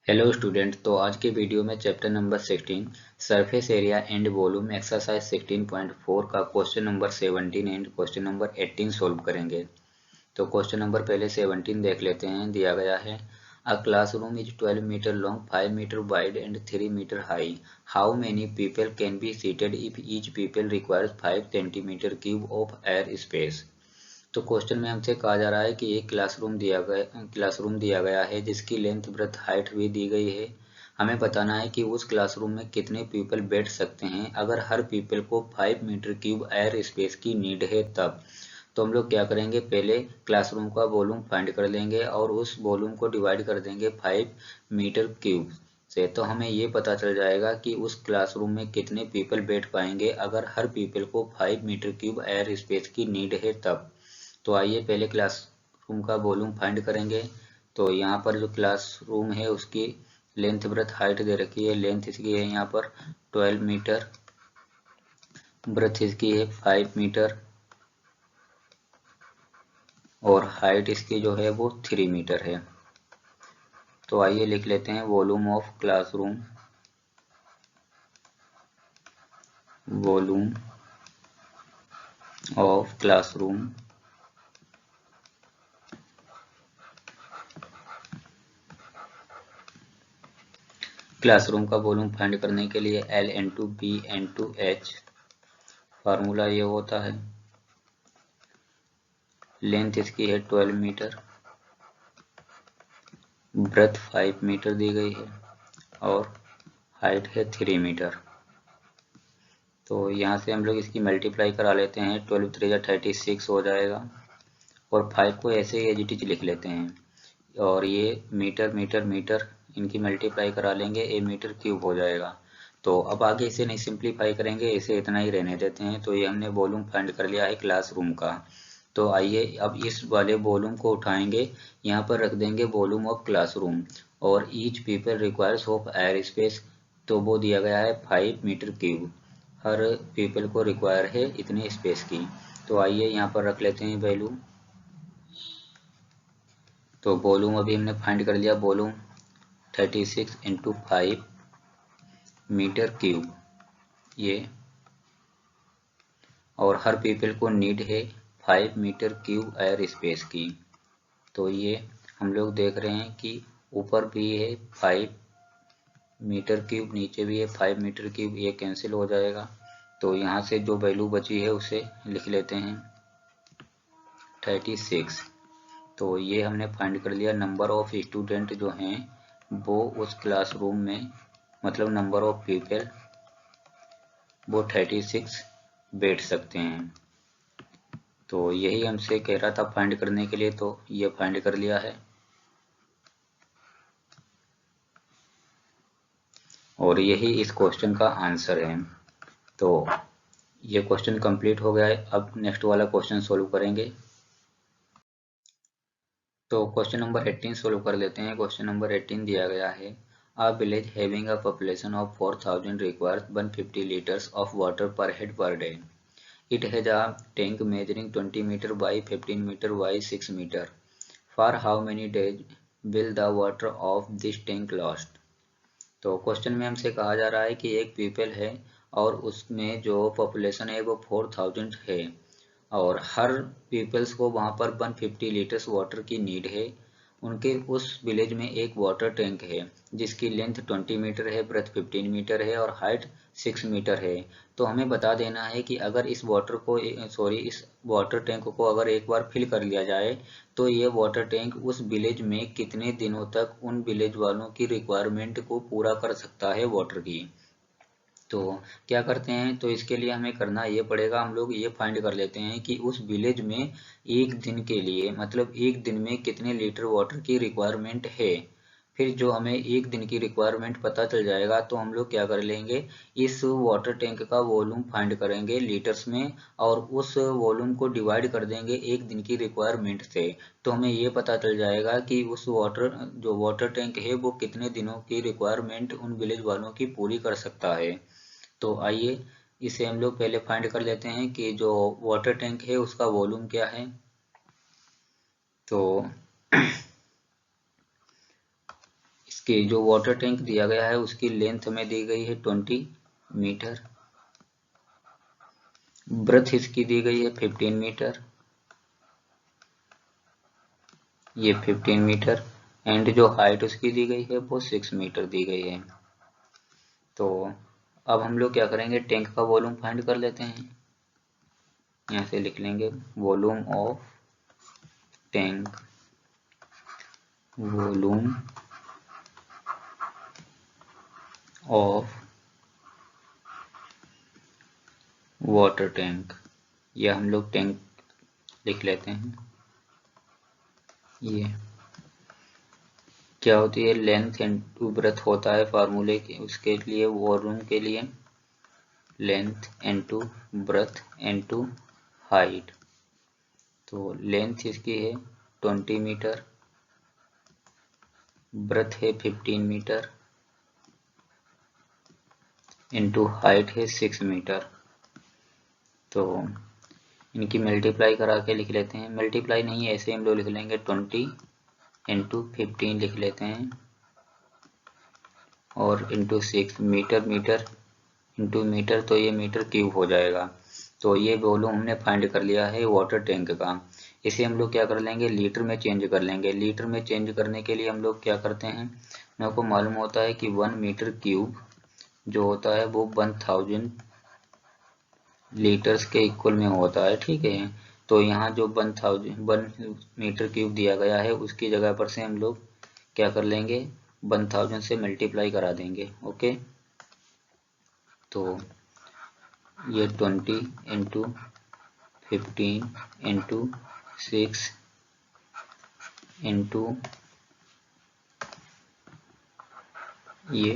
Hello student. तो आज के वीडियो में chapter number 16 surface area and volume exercise 16.4 का question number 17 and question number 18 solve करेंगे। तो क्वेश्चन नंबर पहले 17 देख लेते हैं। दिया गया है a classroom is 12 metre long, 5 metre wide and 3 metre high. How many people can be seated if each people requires 5 centimetre cube of air space. तो क्वेश्चन में हमसे कहा जा रहा है कि एक क्लासरूम दिया गया है जिसकी लेंथ ब्रेथ हाइट भी दी गई है। हमें बताना है कि उस क्लासरूम में कितने पीपल बैठ सकते हैं अगर हर पीपल को 5 मीटर क्यूब एयर स्पेस की नीड है तब। तो हम लोग क्या करेंगे, पहले क्लासरूम का वॉल्यूम फाइंड कर लेंगे और उस वॉल्यूम को डिवाइड कर देंगे 5 मीटर क्यूब से। तो हमें ये पता चल जाएगा कि उस क्लासरूम में कितने पीपल बैठ पाएंगे अगर हर पीपल को 5 मीटर क्यूब एयर स्पेस की नीड है तब। तो आइए पहले क्लासरूम का वॉल्यूम फाइंड करेंगे। तो यहाँ पर जो क्लासरूम है उसकी लेंथ ब्रेथ हाइट दे रखी है। लेंथ इसकी है यहाँ पर 12 मीटर, ब्रेथ इसकी है 5 मीटर और हाइट इसकी जो है वो 3 मीटर है। तो आइए लिख लेते हैं volume of classroom. Volume of classroom classroom का वॉल्यूम फाइंड करने के लिए L into b into h formula ये होता है। लेंथ इसकी है 12 मीटर, ब्रेथ 5 मीटर दी गई है और हाइट है 3 मीटर। तो यहाँ से हम लोग इसकी मल्टीप्लाई करा लेते हैं। 12 3 36 हो जाएगा और 5 को ऐसे ही एज इट इज लिख लेते हैं और ये मीटर मीटर मीटर इनकी मल्टीप्लाई करा लेंगे, ए मीटर क्यूब हो जाएगा। तो अब आगे इसे नहीं सिंप्लीफाई करेंगे, इसे इतना ही रहने देते हैं। तो ये हमने वॉल्यूम फाइंड कर लिया है क्लासरूम का। तो आइए अब इस वाले वॉल्यूम को उठाएंगे, यहाँ पर रख देंगे वॉल्यूम ऑफ क्लासरूम और each people requires of air space. तो वो दिया गया है 5 मीटर क्यूब, हर पीपल को रिक्वायर है इतनी स्पेस की। तो आइए यहाँ पर रख लेते हैं वैल्यू। तो वॉल्यूम अभी हमने फाइंड कर लिया, वॉल्यूम 36 इंटू 5 मीटर क्यूब ये, और हर पीपल को नीड है 5 मीटर क्यूब एयर स्पेस की। तो ये हम लोग देख रहे हैं कि ऊपर भी है 5 मीटर क्यूब, नीचे भी है 5 मीटर क्यूब, ये कैंसिल हो जाएगा। तो यहाँ से जो वैल्यू बची है उसे लिख लेते हैं 36। तो ये हमने फाइंड कर लिया। नंबर ऑफ स्टूडेंट जो हैं वो उस क्लासरूम में, मतलब नंबर ऑफ पीपल, वो 36 बैठ सकते हैं। तो यही हमसे कह रहा था फाइंड करने के लिए, तो ये फाइंड कर लिया है और यही इस क्वेश्चन का आंसर है। तो ये क्वेश्चन कंप्लीट हो गया है। अब नेक्स्ट वाला क्वेश्चन सोल्व करेंगे। तो क्वेश्चन नंबर 18 सोल्व कर लेते हैं। क्वेश्चन नंबर 18 दिया गया है a village having a population of 4000 requires 150 litres of water per head per day. It has a tank measuring 20 meter by 15 meter by 6 meter. For how many days will the water of this tank last? तो question में हमसे कहा जा रहा है कि एक people है और उसमें जो पॉपुलेशन है वो 4000 है और हर पीपल्स को वहाँ पर 150 लीटर्स वाटर की नीड है। उनके उस विलेज में एक वाटर टैंक है जिसकी लेंथ 20 मीटर है, ब्रेथ 15 मीटर है और हाइट 6 मीटर है। तो हमें बता देना है कि अगर इस वाटर टैंक को अगर एक बार फिल कर लिया जाए तो ये वाटर टैंक उस विलेज में कितने दिनों तक उन विलेज वालों की रिक्वायरमेंट को पूरा कर सकता है वाटर की। तो क्या करते हैं, तो इसके लिए हमें करना ये पड़ेगा, हम लोग ये फाइंड कर लेते हैं कि उस विलेज में एक दिन के लिए, मतलब एक दिन में कितने लीटर वाटर की रिक्वायरमेंट है। फिर जो हमें एक दिन की रिक्वायरमेंट पता चल जाएगा तो हम लोग क्या कर लेंगे, इस वाटर टैंक का वॉल्यूम फाइंड करेंगे लीटर्स में और उस वॉल्यूम को डिवाइड कर देंगे एक दिन की रिक्वायरमेंट से। तो हमें ये पता चल जाएगा कि उस वाटर टैंक है वो कितने दिनों की रिक्वायरमेंट उन विलेज वालों की पूरी कर सकता है। तो आइए इसे हम लोग पहले फाइंड कर लेते हैं कि जो वाटर टैंक है उसका वॉल्यूम क्या है। इसके कि जो वाटर टैंक दिया गया है उसकी लेंथ हमें दी गई है 20 मीटर, ब्रेथ इसकी दी गई है 15 मीटर, ये 15 मीटर, एंड जो हाइट उसकी दी गई है वो 6 मीटर दी गई है। तो अब हम लोग क्या करेंगे, टैंक का वॉल्यूम फाइंड कर लेते हैं। यहाँ से लिख लेंगे volume of tank, volume of water tank, या हम लोग टैंक लिख लेते हैं। ये क्या होती है, लेंथ इनटू ब्रेथ होता है फार्मूले के, उसके लिए वॉल्यूम के लिए length into breadth into height. तो लेंथ इसकी है 20 मीटर, ब्रेथ है 15 मीटर, इनटू हाइट है 6 मीटर। तो इनकी मल्टीप्लाई करा के लिख लेते हैं, मल्टीप्लाई नहीं ऐसे हम लोग लिख लेंगे 20 इंटू 15 लिख लेते हैं, और into 6 metre, metre into metre, तो ये मीटर क्यूब हो जाएगा। तो ये वॉल्यूम हमने फाइंड कर लिया है वाटर टैंक का। इसे हम लोग क्या कर लेंगे, लीटर में चेंज कर लेंगे। लीटर में चेंज करने के लिए हम लोग क्या करते हैं, मेरे को मालूम होता है कि 1 मीटर क्यूब जो होता है वो 1000 लीटर्स के इक्वल में होता है, ठीक है। तो यहाँ जो 1 मीटर क्यूब दिया गया है उसकी जगह पर से हम लोग क्या कर लेंगे, 1000 से मल्टीप्लाई करा देंगे। ओके, तो ये 20 इंटू 15 इंटू 6 इंटू ये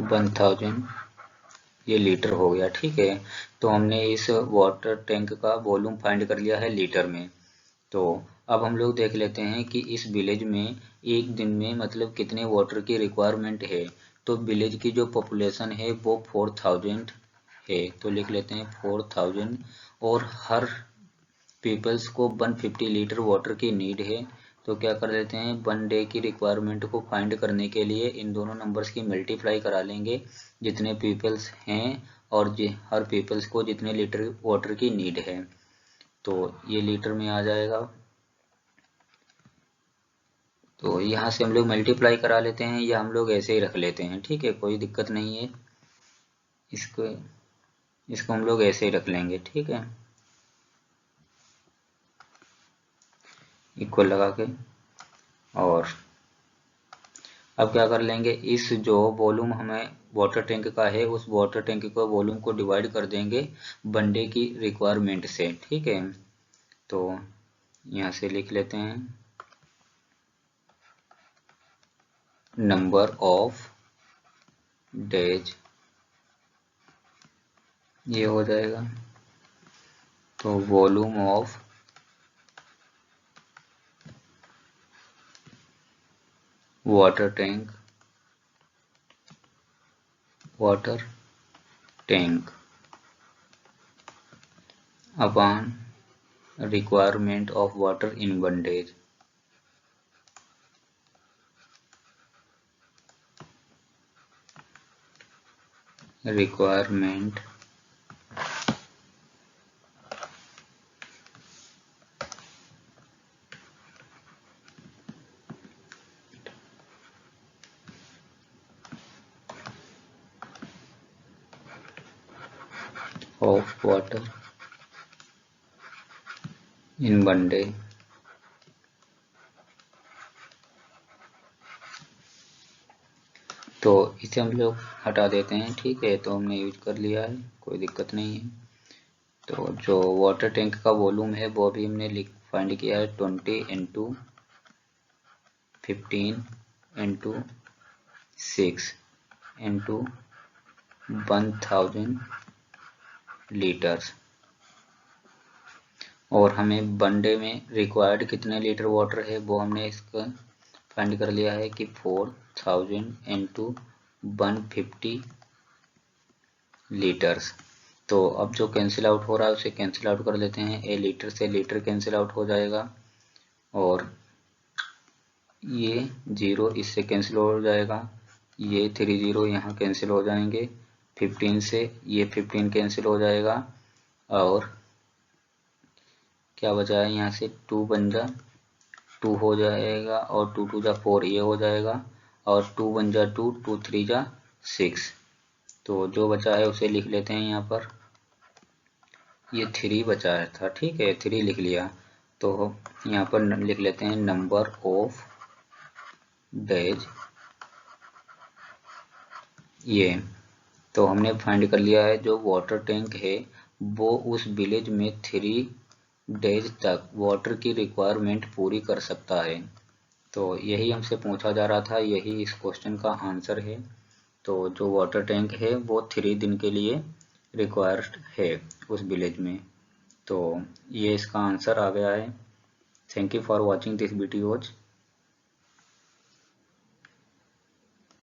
1000, ये लीटर हो गया, ठीक है। तो हमने इस वाटर टैंक का वॉल्यूम फाइंड कर लिया है लीटर में। तो अब हम लोग देख लेते हैं कि इस विलेज में एक दिन में मतलब कितने वाटर की रिक्वायरमेंट है। तो विलेज की जो पॉपुलेशन है वो 4000 है, तो लिख लेते हैं 4000, और हर पीपल्स को 150 लीटर वाटर की नीड है। तो क्या कर लेते हैं, 1 डे की रिक्वायरमेंट को फाइंड करने के लिए इन दोनों नंबर्स की मल्टीप्लाई करा लेंगे, जितने पीपल्स हैं और हर पीपल्स को जितने लीटर वाटर की नीड है। तो ये लीटर में आ जाएगा। तो यहाँ से हम लोग मल्टीप्लाई करा लेते हैं, या हम लोग ऐसे ही रख लेते हैं, ठीक है, कोई दिक्कत नहीं है। इसको इसको हम लोग ऐसे ही रख लेंगे, ठीक है, इक्वल लगा के। और अब क्या कर लेंगे, इस जो वॉल्यूम हमें वाटर टैंक का है उस वाटर टैंक को वॉल्यूम को डिवाइड कर देंगे वनडे की रिक्वायरमेंट से, ठीक है। तो यहाँ से लिख लेते हैं नंबर ऑफ डेज, ये हो जाएगा। तो volume of water tank upon requirement of water in 1 day, requirement of water in 1 day। तो इसे हम लोग हटा देते हैं, ठीक है। तो हमने यूज कर लिया है, कोई दिक्कत नहीं है। तो जो वाटर टैंक का वॉल्यूम है वो भी हमने फाइंड किया है 20 इंटू 15 इंटू 6 इंटू 1000 लीटर्स। और हमें 1 डे में रिक्वायर्ड कितने लीटर वाटर है वो हमने इसका फाइंड कर लिया है कि 4000 इंटू 150 लीटर्स। तो अब जो कैंसिल आउट हो रहा है उसे कैंसिल आउट कर लेते हैं, ए लीटर से लीटर कैंसिल आउट हो जाएगा, और ये 0 इससे कैंसिल हो जाएगा, ये 3 0 यहाँ कैंसिल हो जाएंगे, 15 से ये 15 कैंसिल हो जाएगा, और क्या बचा है यहाँ से 2 बन जा 2 हो जाएगा, और 2 2 जा 4 ये हो जाएगा, और 2 1 जा 2, 2 3 जा 6। तो जो बचा है उसे लिख लेते हैं यहाँ पर, ये 3 बचा है था, ठीक है 3 लिख लिया। तो यहाँ पर लिख लेते हैं नंबर ऑफ डेज, ये तो हमने फाइंड कर लिया है जो वाटर टैंक है वो उस विलेज में 3 डेज तक वाटर की रिक्वायरमेंट पूरी कर सकता है। तो यही हमसे पूछा जा रहा था, यही इस क्वेश्चन का आंसर है। तो जो वाटर टैंक है वो 3 दिन के लिए रिक्वायर्ड है उस विलेज में। तो ये इसका आंसर आ गया है। Thank you for watching this videos.